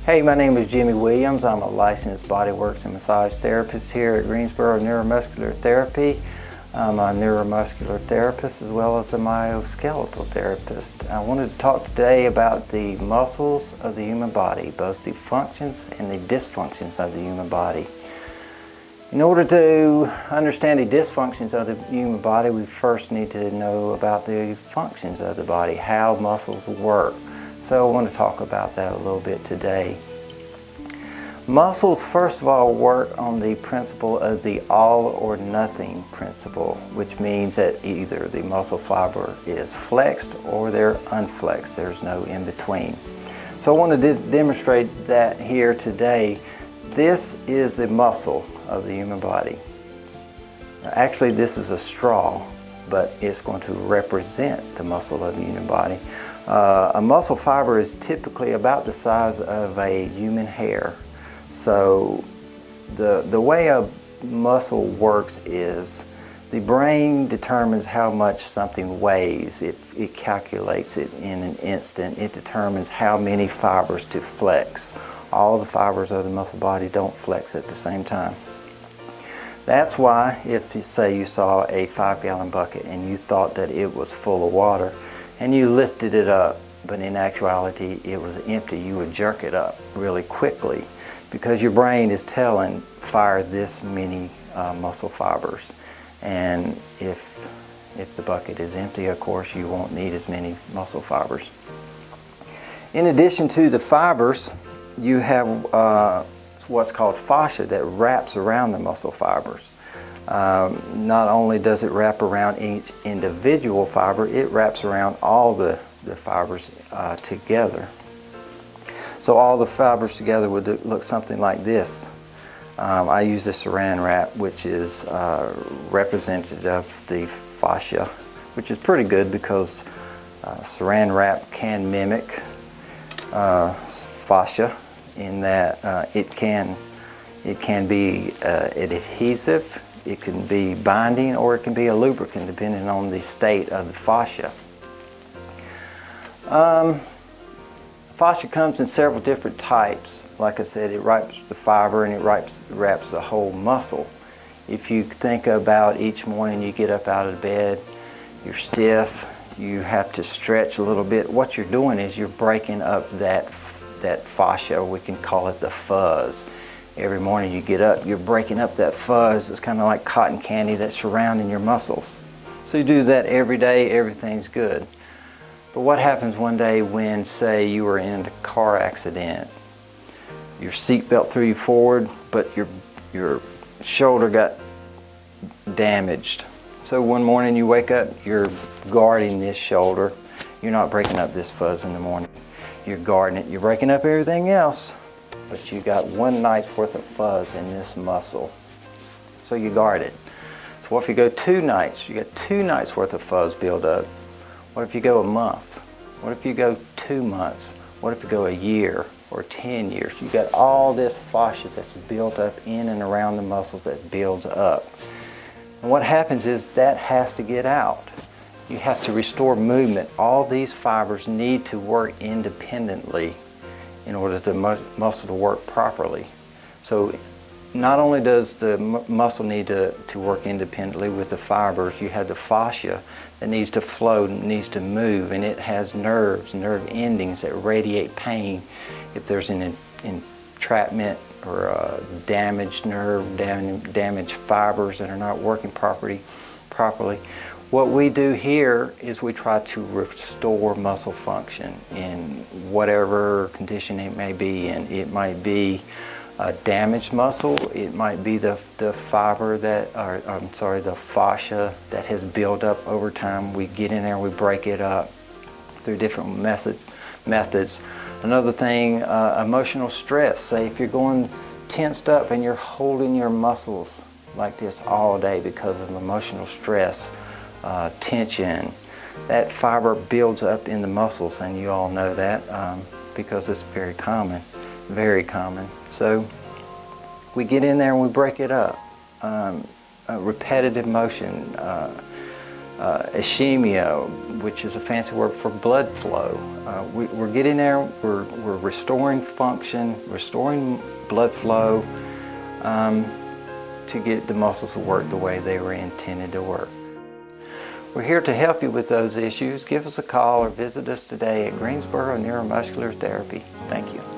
Hey, my name is Jimmy Williams. I'm a licensed bodyworks and massage therapist here at Greensboro Neuromuscular Therapy. I'm a neuromuscular therapist as well as a myoskeletal therapist. I wanted to talk today about the muscles of the human body, both the functions and the dysfunctions of the human body. In order to understand the dysfunctions of the human body, we first need to know about the functions of the body, how muscles work. So I want to talk about that a little bit today. Muscles, first of all, work on the principle of the all or nothing principle, which means that either the muscle fiber is flexed or they're unflexed. There's no in between. So I want to demonstrate that here today. This is the muscle of the human body. Actually, this is a straw, but it's going to represent the muscle of the human body. A muscle fiber is typically about the size of a human hair. So the way a muscle works is the brain determines how much something weighs. It calculates it in an instant. It determines how many fibers to flex. All the fibers of the muscle body don't flex at the same time. That's why if you say you saw a 5-gallon bucket and you thought that it was full of water, and you lifted it up, but in actuality it was empty, you would jerk it up really quickly because your brain is telling, fire this many muscle fibers. And if the bucket is empty, of course, you won't need as many muscle fibers. In addition to the fibers, you have what's called fascia that wraps around the muscle fibers. Not only does it wrap around each individual fiber, it wraps around all the fibers together. So all the fibers together would look something like this. I use the saran wrap, which is representative of the fascia, which is pretty good because saran wrap can mimic fascia in that it can be an adhesive. It can be binding or it can be a lubricant depending on the state of the fascia. Fascia comes in several different types. Like I said, it wraps the fiber and it wraps the whole muscle. If you think about each morning you get up out of bed, you're stiff, you have to stretch a little bit. What you're doing is you're breaking up that fascia, we can call it the fuzz. Every morning you get up, you're breaking up that fuzz. It's kind of like cotton candy that's surrounding your muscles. So you do that every day, everything's good. But what happens one day when, say, you were in a car accident? Your seatbelt threw you forward, but your shoulder got damaged. So one morning you wake up, you're guarding this shoulder. You're not breaking up this fuzz in the morning. You're guarding it. You're breaking up everything else. But you got one night's worth of fuzz in this muscle. So you guard it. So what if you go 2 nights? You got 2 nights worth of fuzz build up. What if you go a month? What if you go 2 months? What if you go a year or 10 years? You got all this fascia that's built up in and around the muscles that builds up. And what happens is that has to get out. You have to restore movement. All these fibers need to work independently in order for the muscle to work properly. So not only does the muscle need to work independently with the fibers, you have the fascia that needs to flow, needs to move, and it has nerves, nerve endings that radiate pain if there's an entrapment or a damaged nerve, damaged fibers that are not working properly. What we do here is we try to restore muscle function in whatever condition it may be in. It might be a damaged muscle, it might be the fiber the fascia that has built up over time. We get in there, we break it up through different methods. Another thing, emotional stress. Say if you're going tensed up and you're holding your muscles like this all day because of emotional stress, tension, that fiber builds up in the muscles, and you all know that because it's very common. So we get in there and we break it up. Repetitive motion, ischemia, which is a fancy word for blood flow. We're getting there, we're restoring function, restoring blood flow to get the muscles to work the way they were intended to work. We're here to help you with those issues. Give us a call or visit us today at Greensboro Neuromuscular Therapy. Thank you.